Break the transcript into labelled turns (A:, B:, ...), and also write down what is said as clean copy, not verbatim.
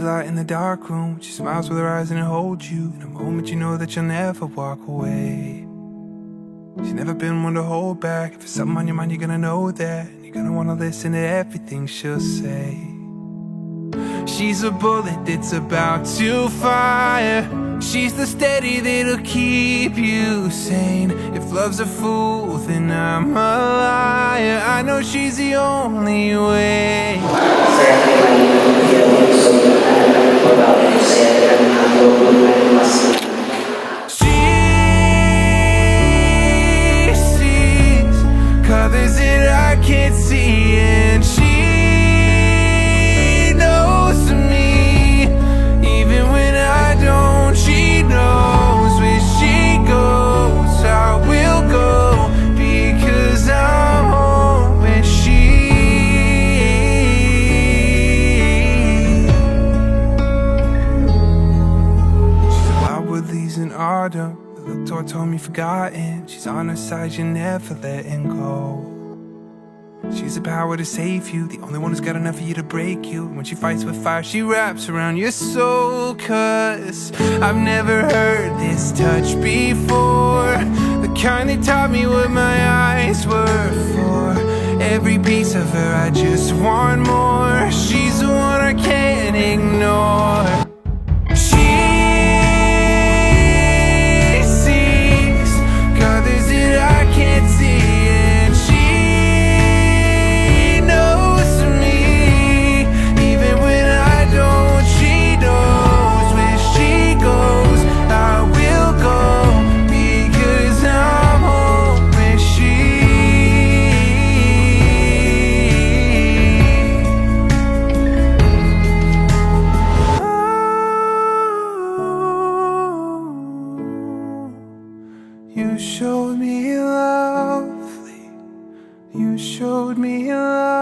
A: light in the dark room. She smiles with her eyes and it holds you. In a moment you know that you'll never walk away. She's never been one to hold back. If it's something on your mind, you're gonna know that. And you're gonna wanna listen to everything she'll say. She's a bullet that's about to fire. She's the steady that'll keep you sane. If love's a fool, then I'm a liar. I know she's the only way. She sees colors that I can't see, and she knows me even when I don't. She knows where she goes, I will go, because I'm home where she. She's wild with leaves in autumn. The look toward told me forgotten. She's on her side, you're never letting go. She's the power to save you, the only one who's got enough of you to break you. When she fights with fire, she wraps around your soul. Cause I've never heard this touch before, the kind that taught me what my eyes were for. Every piece of her, I just want more. She's the one I can't ignore. She sees colors that I can't see, and she knows me even when I don't. She knows where she goes, I will go, because I'm home where she. You showed me lovely, you showed me love.